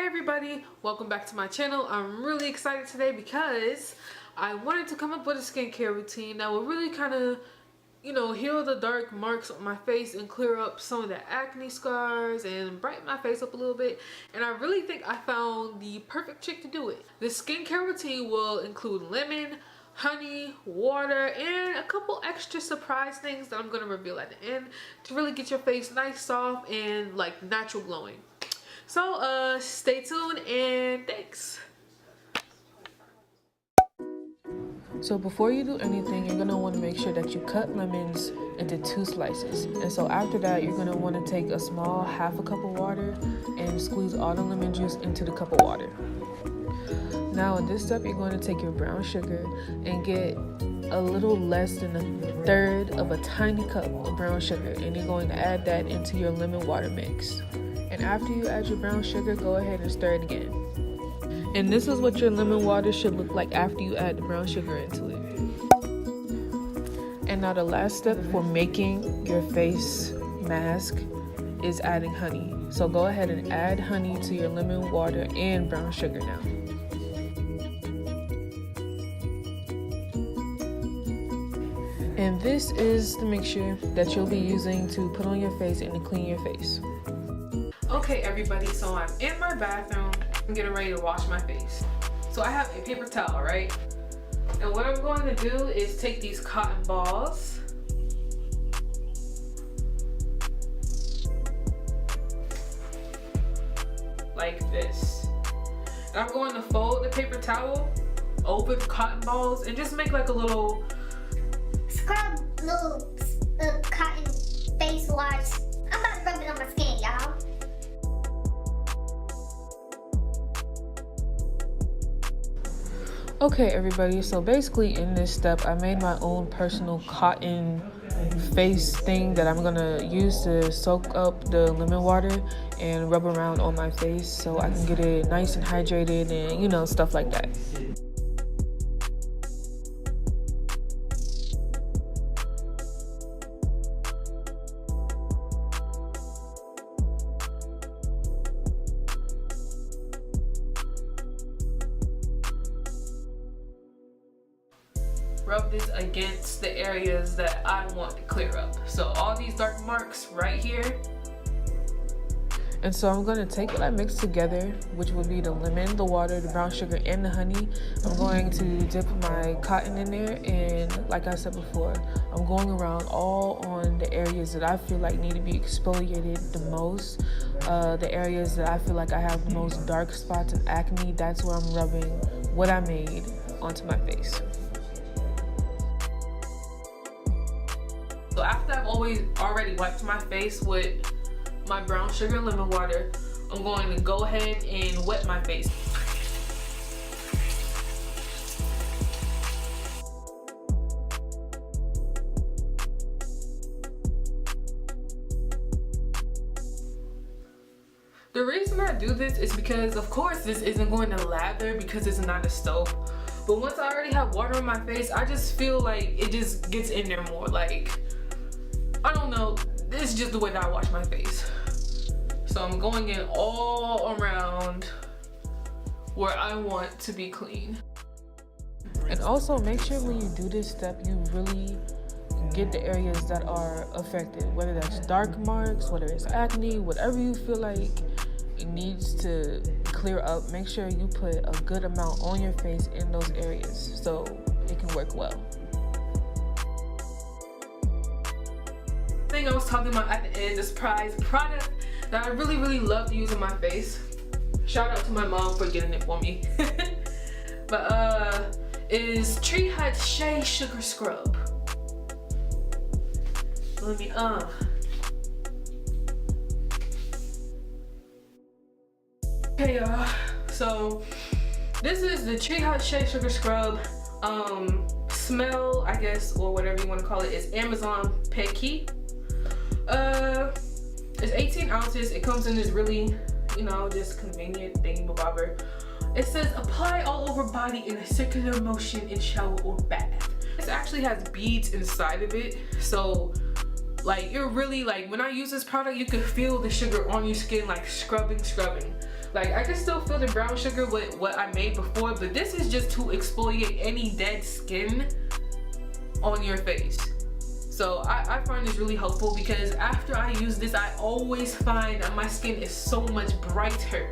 everybody, welcome back to my channel. I'm really excited today because I wanted to come up with a skincare routine that will really kind of, heal the dark marks on my face and clear up some of the acne scars and brighten my face up a little bit. And I really think I found the perfect trick to do it. This skincare routine will include lemon, honey, water, and a couple extra surprise things that I'm going to reveal at the end to really get your face nice, soft, and like natural glowing. So stay tuned and thanks. So before you do anything, you're going to want to make sure that you cut lemons into 2 slices. And so after that, you're going to want to take a small half a cup of water and squeeze all the lemon juice into the cup of water. Now in this step, you're going to take your brown sugar and get a little less than 1/3 of a tiny cup of brown sugar, and you're going to add that into your lemon water mix. And after you add your brown sugar, go ahead and stir it again. And this is what your lemon water should look like after you add the brown sugar into it. And now the last step for making your face mask is adding honey. So go ahead and add honey to your lemon water and brown sugar now. And this is the mixture that you'll be using to put on your face and to clean your face. Okay everybody, so I'm in my bathroom. I'm getting ready to wash my face. So I have a paper towel, right? And what I'm going to do is take these cotton balls. Like this. And I'm going to fold the paper towel over the cotton balls and just make like a little scrub little cotton face wash. I'm about to rub it on my skin, y'all. Okay everybody, so basically in this step I made my own personal cotton face thing that I'm gonna use to soak up the lemon water and rub around on my face so I can get it nice and hydrated and stuff like that. Rub this against the areas that I want to clear up. So all these dark marks right here. And so I'm going to take what I mixed together, which would be the lemon, the water, the brown sugar, and the honey. I'm going to dip my cotton in there, and like I said before, I'm going around all on the areas that I feel like need to be exfoliated the most. The areas that I feel like I have the most dark spots and acne, that's where I'm rubbing what I made onto my face. So after I've already wiped my face with my brown sugar and lemon water, I'm going to go ahead and wet my face. The reason I do this is because, of course, this isn't going to lather because it's not a soap. But once I already have water on my face, I just feel like it just gets in there more. Like, I don't know, this is just the way that I wash my face. So I'm going in all around where I want to be clean. And also make sure when you do this step, you really get the areas that are affected, whether that's dark marks, whether it's acne, whatever you feel like it needs to clear up. Make sure you put a good amount on your face in those areas so it can work well. Thing I was talking about at the end, this surprise product that I really love to use on my face. Shout out to my mom for getting it for me. But is Tree Hut Shea Sugar Scrub. Let me Okay y'all, so this is the Tree Hut Shea Sugar Scrub. Smell, I guess, or whatever you want to call it, is Amazon Pet Key. It's 18 ounces. It comes in this really, just convenient thingamabobber. It says apply all over body in a circular motion in shower or bath. This actually has beads inside of it, so like you're really like, when I use this product, you can feel the sugar on your skin, like scrubbing. Like, I can still feel the brown sugar with what I made before, but this is just to exfoliate any dead skin on your face. So I find this really helpful because after I use this, I always find that my skin is so much brighter.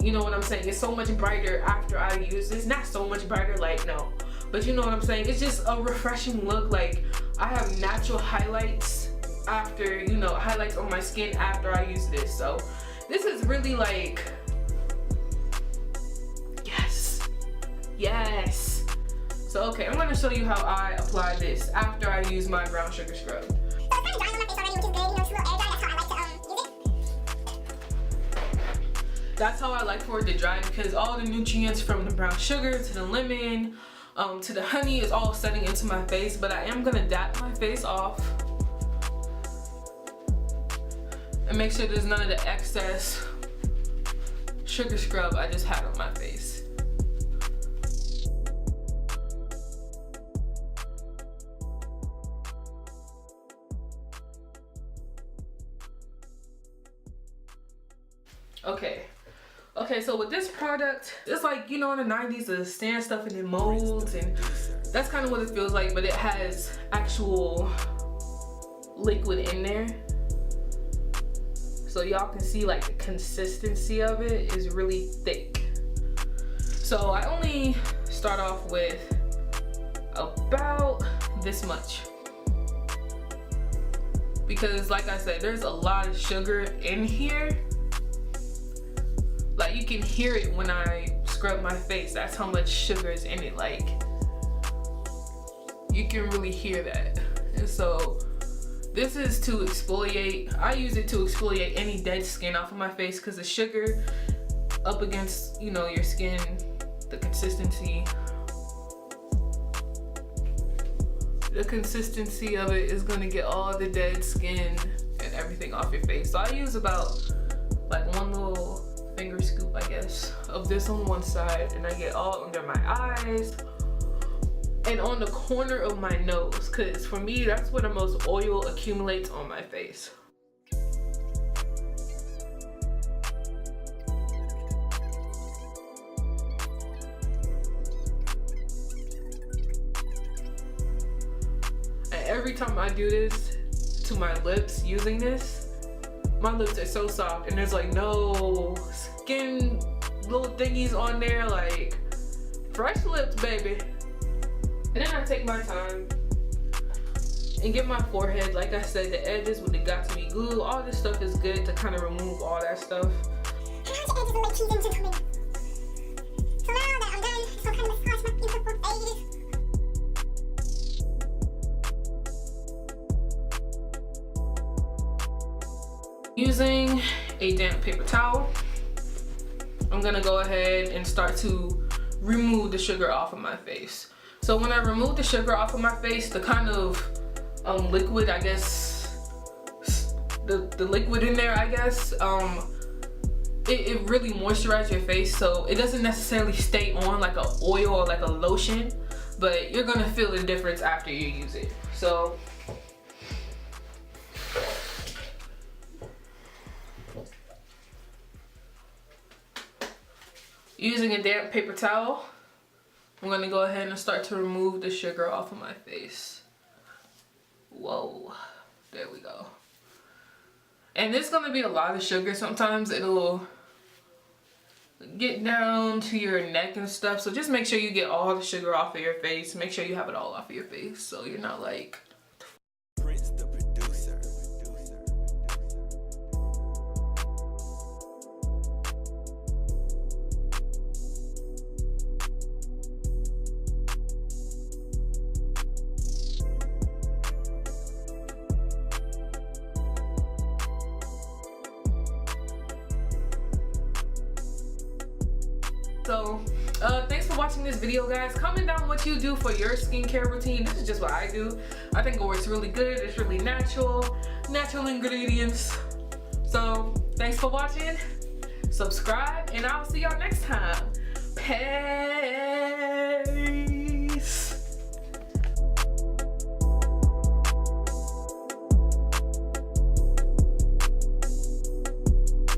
You know what I'm saying? It's so much brighter after I use this. Not so much brighter, like, no. But you know what I'm saying? It's just a refreshing look. Like, I have natural highlights after, you know, highlights on my skin after I use this. So this is really like, yes. So okay, I'm gonna show you how I apply this after I use my brown sugar scrub. So it's kind of drying on my face already, which is good. You know, it's a little air dry. That's how I like to use it. That's how I like for it to dry, because all the nutrients from the brown sugar to the lemon to the honey is all setting into my face. But I am gonna dap my face off and make sure there's none of the excess sugar scrub I just had on my face. Okay, so with this product, it's like, you know, in the 90s, the stand stuff in the molds, and that's kind of what it feels like, but it has actual liquid in there. So y'all can see like the consistency of it is really thick. So I only start off with about this much. Because like I said, there's a lot of sugar in here. Like, you can hear it when I scrub my face. That's how much sugar is in it. Like, you can really hear that. And so this is to exfoliate. I use it to exfoliate any dead skin off of my face, because the sugar up against, you know, your skin, the consistency of it is gonna get all the dead skin and everything off your face. So I use about like one little finger scoop, I guess, of this on one side, and I get all under my eyes and on the corner of my nose, because for me that's where the most oil accumulates on my face. And every time I do this to my lips using this, my lips are so soft and there's like no skin little thingies on there, like fresh lips, baby. And then I take my time and get my forehead, like I said, the edges with the got to be glue, all this stuff is good to kind of remove all that stuff. And how the edges will like cheese into coming. So now that I'm done, so kind of massage my beautiful edges. Using a damp paper towel, I'm gonna go ahead and start to remove the sugar off of my face. So when I remove the sugar off of my face, the kind of liquid, I guess, the liquid in there, I guess, it really moisturizes your face, so it doesn't necessarily stay on like an oil or like a lotion, but you're gonna feel the difference after you use it. So using a damp paper towel, I'm gonna go ahead and start to remove the sugar off of my face. Whoa, there we go. And there's gonna be a lot of sugar. Sometimes it'll get down to your neck and stuff. So just make sure you get all the sugar off of your face. Make sure you have it all off of your face, so you're not like, so thanks for watching this video, guys. Comment down what you do for your skincare routine. This is just what I do. I think it works really good. It's really natural ingredients. So thanks for watching. Subscribe, and I'll see y'all next time. Peace.